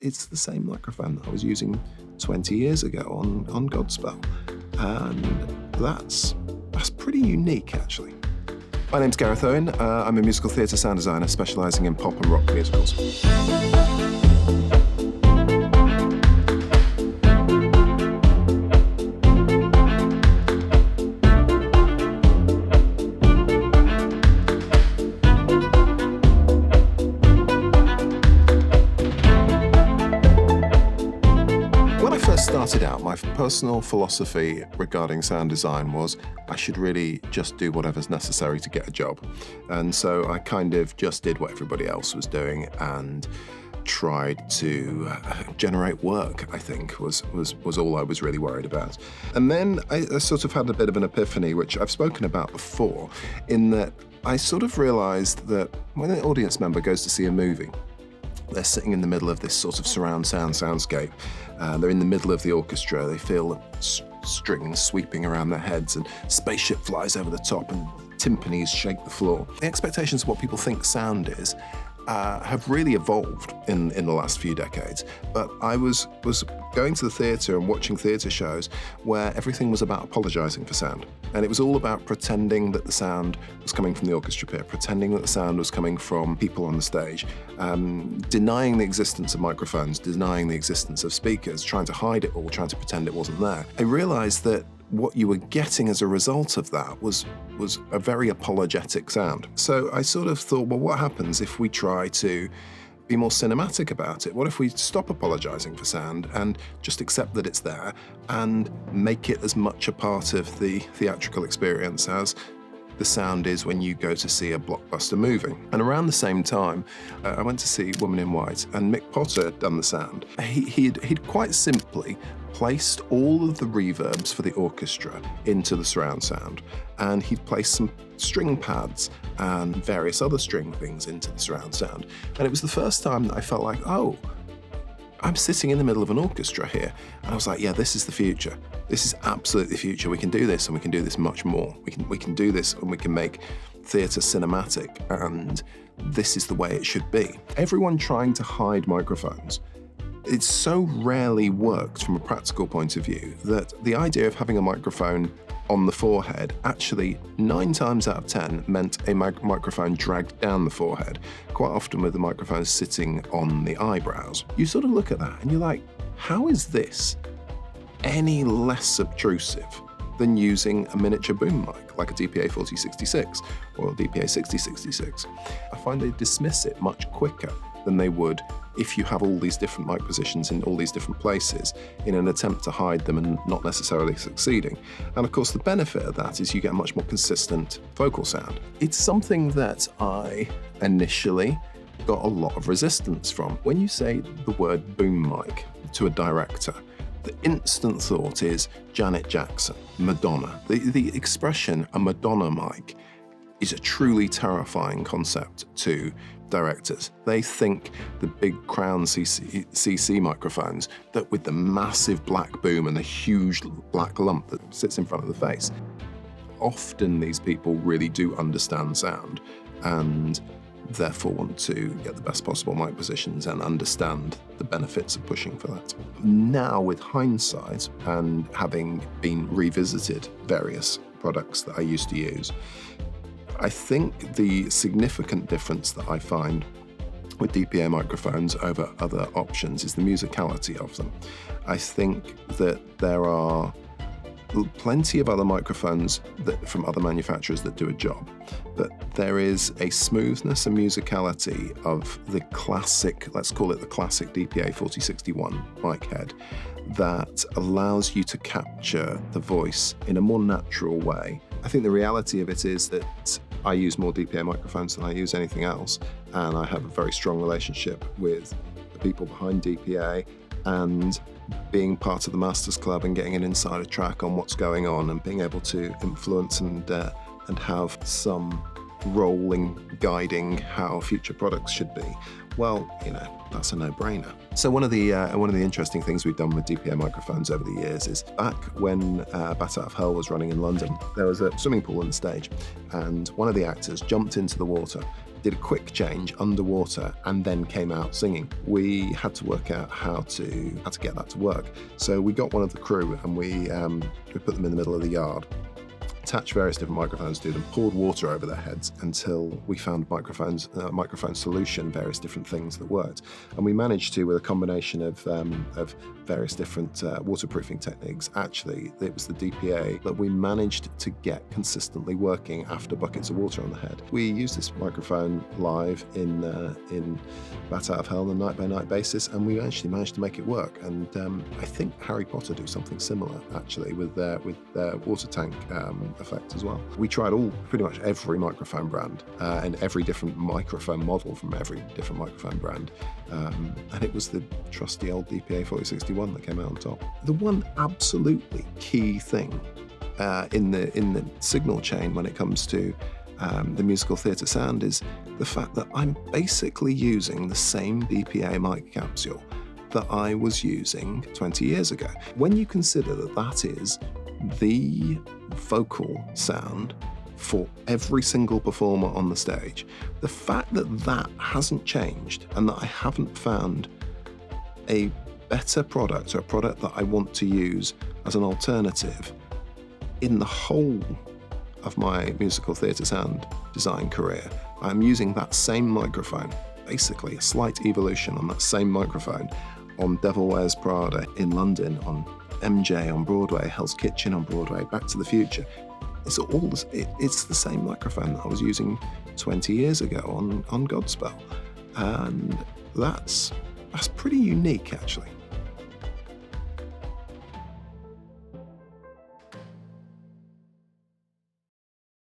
it's the same microphone that I was using 20 years ago on Godspell. And that's pretty unique, actually. My name's Gareth Owen. I'm a musical theatre sound designer specialising in pop and rock musicals. Started out, my personal philosophy regarding sound design was I should really just do whatever's necessary to get a job. And so I kind of just did what everybody else was doing and tried to generate work, I think, was all I was really worried about. And then I sort of had a bit of an epiphany, which I've spoken about before, in that I sort of realised that when an audience member goes to see a movie, they're sitting in the middle of this sort of surround sound soundscape. They're in the middle of the orchestra. They feel strings sweeping around their heads and spaceship flies over the top and timpanis shake the floor. The expectations of what people think sound is have really evolved in the last few decades. But I was going to the theatre and watching theatre shows where everything was about apologising for sound. And it was all about pretending that the sound was coming from the orchestra pit, pretending that the sound was coming from people on the stage, denying the existence of microphones, denying the existence of speakers, trying to hide it all, trying to pretend it wasn't there. I realised that what you were getting as a result of that was a very apologetic sound. So I sort of thought, well, what happens if we try to be more cinematic about it? What if we stop apologising for sound and just accept that it's there and make it as much a part of the theatrical experience as the sound is when you go to see a blockbuster movie? And around the same time, I went to see Woman in White, and Mick Potter had done the sound. He'd quite simply placed all of the reverbs for the orchestra into the surround sound, and he'd placed some string pads and various other string things into the surround sound. And it was the first time that I felt like, oh, I'm sitting in the middle of an orchestra here. And I was like, yeah, this is the future. This is absolutely the future. We can do this, and we can do this much more. We can do this, and we can make theatre cinematic, and this is the way it should be. Everyone trying to hide microphones, it's so rarely worked from a practical point of view that the idea of having a microphone on the forehead actually 9 times out of 10 meant a microphone dragged down the forehead, quite often with the microphone sitting on the eyebrows. You sort of look at that and you're like, how is this any less obtrusive than using a miniature boom mic like a DPA 4066 or a DPA 6066? I find they dismiss it much quicker than they would if you have all these different mic positions in all these different places in an attempt to hide them and not necessarily succeeding. And of course, the benefit of that is you get a much more consistent vocal sound. It's something that I initially got a lot of resistance from. When you say the word boom mic to a director, the instant thought is Janet Jackson, Madonna. The expression a Madonna mic is a truly terrifying concept to directors. They think the big Crown CC microphones, that with the massive black boom and the huge black lump that sits in front of the face. Often these people really do understand sound and therefore want to get the best possible mic positions and understand the benefits of pushing for that. Now, with hindsight and having been revisited various products that I used to use, I think the significant difference that I find with DPA microphones over other options is the musicality of them. I think that there are plenty of other microphones from other manufacturers that do a job, but there is a smoothness and musicality of the classic, let's call it the classic DPA 4061 mic head, that allows you to capture the voice in a more natural way. I think the reality of it is that I use more DPA microphones than I use anything else, and I have a very strong relationship with the people behind DPA, and being part of the Masters Club and getting an insider track on what's going on and being able to influence and have some role in guiding how future products should be, well, that's a no-brainer. So one of the interesting things we've done with DPA microphones over the years is back when Bat Out of Hell was running in London, there was a swimming pool on the stage, and one of the actors jumped into the water did a quick change underwater, and then came out singing. We had to work out how to get that to work. So we got one of the crew and we put them in the middle of the yard, attached various different microphones to them, poured water over their heads until we found microphone solution, various different things that worked. And we managed to, with a combination of various different waterproofing techniques, actually, it was the DPA that we managed to get consistently working after buckets of water on the head. We used this microphone live in Bat Out of Hell on a night-by-night basis, and we actually managed to make it work. And I think Harry Potter do something similar, actually, with their water tank effect as well. We tried pretty much every microphone brand and every different microphone model from every different microphone brand, and it was the trusty old DPA 4061 that came out on top. The one absolutely key thing in the signal chain when it comes to the musical theatre sound is the fact that I'm basically using the same DPA mic capsule that I was using 20 years ago. When you consider that that is the vocal sound for every single performer on the stage, the fact that that hasn't changed and that I haven't found a better product, or a product that I want to use as an alternative in the whole of my musical theatre sound design career. I'm using that same microphone, basically a slight evolution on that same microphone, on Devil Wears Prada in London, on MJ on Broadway, Hell's Kitchen on Broadway, Back to the Future. It's the same microphone that I was using 20 years ago on Godspell. And that's pretty unique, actually.